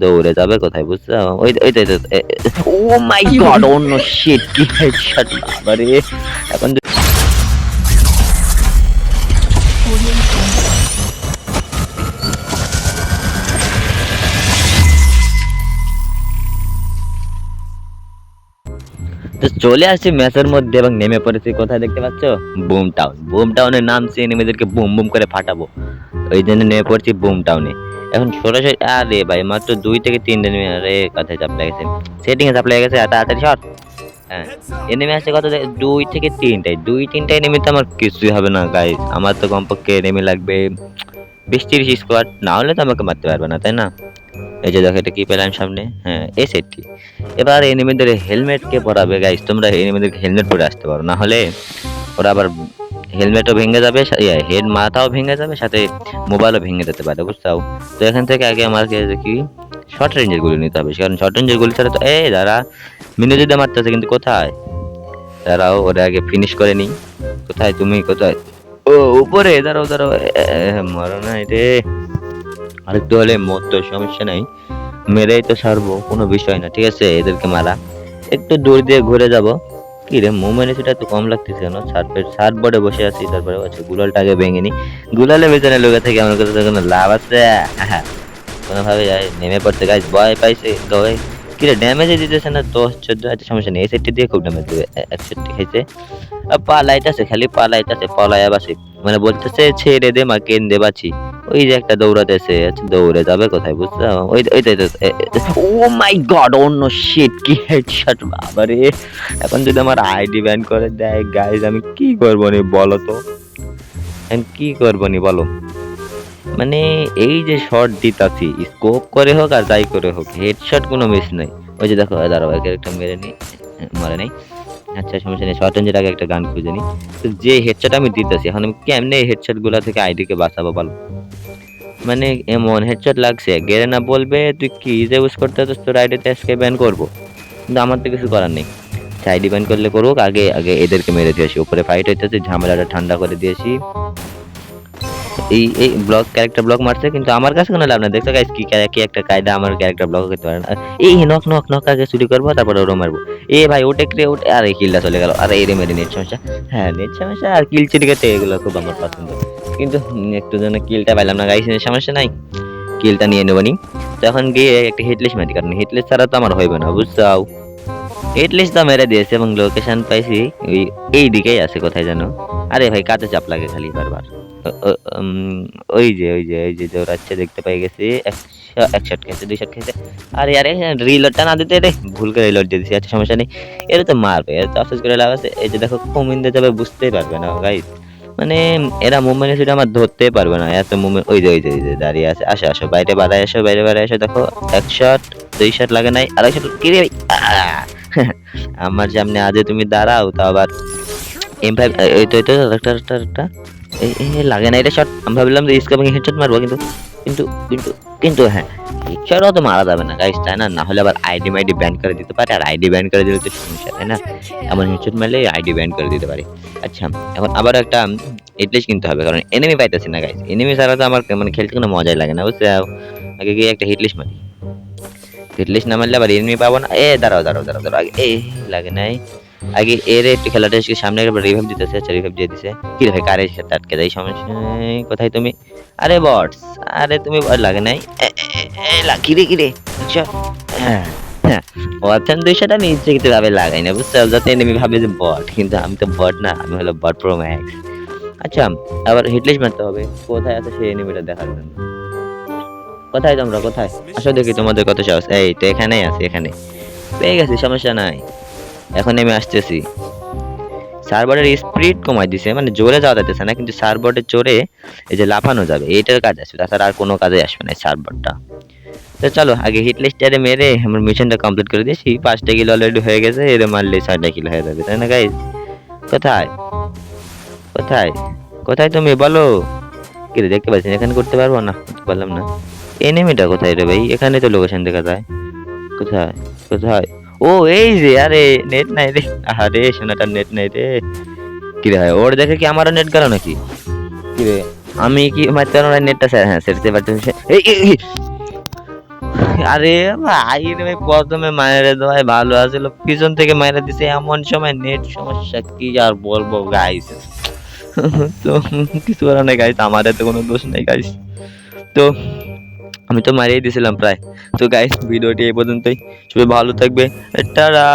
দৌড়ে যাবে কোথায় বুঝছো? ও মাই গড, ও নো শিট, কি হেডশট বাবারে। এখন তো চলে আসছি ম্যাচের মধ্যে এবং নেমে পড়েছি কোথায় দেখতে পাচ্ছ? Broom town. বুম টাউনে নামছি, এনিমিদেরকে বুম বুম করে ফাটাবো, ওই জন্য নেমে পড়ছি বুম টাউনে। এখন সরাসরি আরে ভাই মাত্র 2 থেকে 3 এনিমি, আরে কথায় চাপ লেগেছে, সেটিং এ চাপ লেগে গেছে, তাড়াতাড়ি শট। হ্যাঁ, এনিমি আসছে কত, 2 থেকে 3টায়, 2-3টা এনিমিতে আমার কিছুই হবে না গাইস। আমার তো কমপক্ষে এনিমি লাগবে 20-30 স্কোয়াড, না হলে তো আমাকে মারতে পারবে না, তাই না? এই যে দেখো এটা কি পেলাম সামনে, হ্যাঁ এই সেটটি। এবার এনিমিদের হেলমেট কে পরাবে গাইস? তোমরা এনিমিদেরকে হেলমেট পরে আসতে পারো, না হলে ওরা আবার হেলমেটও ভেঙে যাবে, হেড মাথাও ভেঙে যাবে, সাথে মোবাইলও ভেঙে যেতে পারে, বুঝছো? তো এখান থেকে আগে আমাকে দেখি শর্ট রেঞ্জের গুলি নিতে হবে, কারণ শর্ট রেঞ্জের গুলি ছাড়া তো এই দাঁড়া মিনে যদি মারতেছে, কিন্তু কোথায় দাঁড়াও, ওরা আগে ফিনিশ করে নি। কোথায় তুমি, কোথায়? ও উপরে, দাঁড়াও দাঁড়াও, মরো না রে, আরেকটু হলে মরতো, সমস্যা নাই, মেরেই তো ছাড়বো, কোনো বিষয় না, ঠিক আছে? এদেরকে মারা একটু দূর দিয়ে ঘুরে যাব। কি রে মুভমেন্ট সেটা তো কম লাগতেছে কেন? সার্ফ বোর্ডে বসে আছি, তারপরে আচ্ছা গুলালটা আগে ভেঙে নি। গুলালের ভিতরে লোকে থেকে আমার কাছে কোনো লাভ আছে? কোনোভাবে নেমে পড়তে গাইস, ভয় পাইছে গয়ে। কি রে ড্যামেজে দিতেছে না 10-14, আচ্ছা সমস্যা নেই, এই সেটটি দিয়ে খুব ড্যামেজ দেবে, 61 খাইছে। পালাইতেছে, খালি পালাইতেছে, পলায়া বাসি, মানে বলতেছে ছেড়ে দে মা কেন্দে বাঁচি। ওই যে একটা দৌড়াতেছে, আচ্ছা দৌড়ে যাবে কোথায় বুঝছো? ওই ওই ও মাই গড, ও নো শিট, কি হেডশট বাবারে। এখন যদি আমার আইডি ব্যান করে দেয় গাইস, আমি কি করবো নি বলো তো? আমি কি করবো নি বলো? মানে এই যে শট দিতাছি, স্কোপ করে হোক আর যাই করে হোক, হেডশট কোনো মিস নাই। ওই যে দেখো দাঁড়াও, একে একটা মেরে নি, মারে নাই, আচ্ছা সমস্যা নেই, শর্ট রেঞ্জের আগে একটা গান খুঁজে নি। তো যে হেডশট আমি দিতেছি, এখন আমি কেমনে এই হেডশট গুলা থেকে আইডি কে বাঁচাবো বলো? মানে এমন হেডশট লাগছে, গেরে না বলবে তুই কি যে ইউজ করতে হতো, তোর আইডিতে আজকে ব্যান করবো, কিন্তু আমার তো কিছু করার নেই। আইডি ব্যান করলে করুক, আগে আগে এদেরকে মেরে দিয়েছি, উপরে ফাইট হইতেছে, ঝামেলাটা ঠান্ডা করে দিয়েছি। এই এই ব্লক ক্যারেক্টার ব্লক মারছে, কিন্তু আমার কাছে কোনো লাভ না, দেখছো গাইস কি কি একটা কায়দা, আমার ক্যারেক্টার ব্লক করতে পারে না। এই নক নক নক আগে চুরি করবো, তারপর ওরও মারবো। এ ভাই ওটে ক্রে ওটে, আরে কিলটা চলে গেল, আরে এরে মেরে নেট সমস্যা। হ্যাঁ নেট সমস্যা আর কিল চুরি করতে, এগুলো খুব আমার পছন্দ, কিন্তু একটু জন্য কিলটা পাইলাম না গাইস, সমস্যা নাই, কিলটা নিয়ে নেবো নি। তো এখন গিয়ে একটা হিটলিস্ট মারি, কারণ হিটলিস্ট ছাড়া তো আমার হইবে না, বুঝছো? হিটলিস্ট তো মেরে দিয়েছে এবং লোকেশন পাইছি ওই এই দিকেই আছে, কোথায় জানো? আরে ভাই কাছে চাপ লাগে খালি বারবার। ওই যে দৌড়াচ্ছে, দেখতে পেয়ে গেছি, 1 শট খেয়েছে, 2 শট খেয়েছে। আরে আরে রিলোডটা না দিতে রে, ভুল করে রিলোড দিয়ে দিছি, আচ্ছা সমস্যা নেই, এরা তো মারবে, এরা তো আফসোস করে লাভ আছে। এই যে দেখো কুমিন্দে যাবে, বুঝতেই পারবে না গাইস, মানে এরা মুভমেন্ট সেটা আমার ধরতেই পারবে না, এত মুভমেন্ট। ওই যে দাঁড়িয়ে আছে, আসো আসো বাইরে বাড়ায় আসো, বাইরে বাড়ায় আসো, দেখো 1 শট 2 শট লাগে নাই, আর 1 শট কি রে ভাই, আমার সামনে আজে তুমি দাঁড়াও, তো আবার M5, এই তো একটা এই লাগে না এটা শট, আমি ভাবলাম যে স্কোপিং হেডশট মারবো, কিন্তু কিন্তু কিন্তু হ্যাঁ, হেডশটও তো মারা যাবে না গাইস, তাই না? না হলে আবার আইডি মাইডি ব্যান করে দিতে পারে, আর আইডি ব্যান করে দিলে তো সমস্যা, তাই না? এমন হেডশট মারলে আইডি ব্যান করে দিতে পারে। আচ্ছা এখন আবার একটা হিটলিস্ট কিনতে হবে, কারণ এনিমি পাইতেছি না গাইস, এনিমি ছাড়া তো আমার মানে খেলতে কোনো মজাই লাগে না, বুঝছো? আগে গিয়ে একটা হিটলিস্ট মারি, হিটলিস্ট না মারলে আবার এনিমি পাবো না। দাঁড়াও দাঁড়াও দাঁড়াও দাঁড়াও, আগে লাগে নাই, আগে এর একটু খেলাটা সামনে একবার রিভাইভ দিতেছে, আচ্ছা রিভাইভ দিয়ে দিছে। কি রে ভাই কারের সাথে আটকে দেয়, সমস্যা নেই, কোথায় তুমি? আরে বটস, আরে তুমি লাগে নাই, কিরে কিরে, আচ্ছা হ্যাঁ হ্যাঁ, অপশন 200টা আমি ইচ্ছাকৃত ভাবে লাগাই না, বুঝছো? যাতে এনিমি ভাবে যে বট, কিন্তু আমি তো বট না, আমি হলো বট প্রো ম্যাক্স। আচ্ছা আবার হিটলিস্ট মারতে হবে, কোথায় আছে সেই এনিমিটা দেখার জন্য। কোথায় তোমরা, কোথায় আসো দেখি তোমাদের কত সাহস। এই তো এখানেই আছে, এখানে পেয়ে গেছি, সমস্যা নাই, এখন আমি আসতেছি। সার্ভারের স্পিড কমাই দিছে, মানে জোরে যাওয়া যাইতেছে না, কিন্তু সার্ভারে জোরে এই যে লাফানো যাবে, এইটার কাজ আসবে, তাছাড়া আর কোনো কাজে আসবে না সার্ভারটা। তো চলো আগে হিট লিস্টারে মেরে আমার মিশনটা কমপ্লিট করে দিয়েছি, 5টা কিল অলরেডি হয়ে গেছে, এর মারলে 6টা কিল হয়ে যাবে, তাই না গাইস? কোথায় কোথায় কোথায় তুমি বলো? কি রে দেখতে পাচ্ছি না, এখানে করতে পারবো না, করতে পারলাম না। এনিমিটা কোথায় রে ভাই? এখানে তো লোকেশন দেখা যায়, কোথায় কোথায়? ও এই যে, আরে নেট নাই রে, আরে সোনাটার নেট নাই রে। কি রে ভাই ওর দেখে কি আমারও নেট গেল নাকি? কি রে আমি কি মারতে পারবো না নেটটা? স্যার হ্যাঁ সেরতে পারতেছি, আরে ভাই রে ভাই, প্রথমে মায়েরে দেওয়াই ভালো আছিল, পিছন থেকে মায়েরা দিছে এমন সময় নেট সমস্যা, কি আর বলবো গাইস। তো কিছু করার নাই গাইস, আমার এতে কোনো দোষ নেই গাইস। তো আমি তো মারিয়ে দিয়েছিলাম প্রায়। তো গাইস ভিডিওটি এই পর্যন্তই, সবাই ভালো থাকবে, টাটা।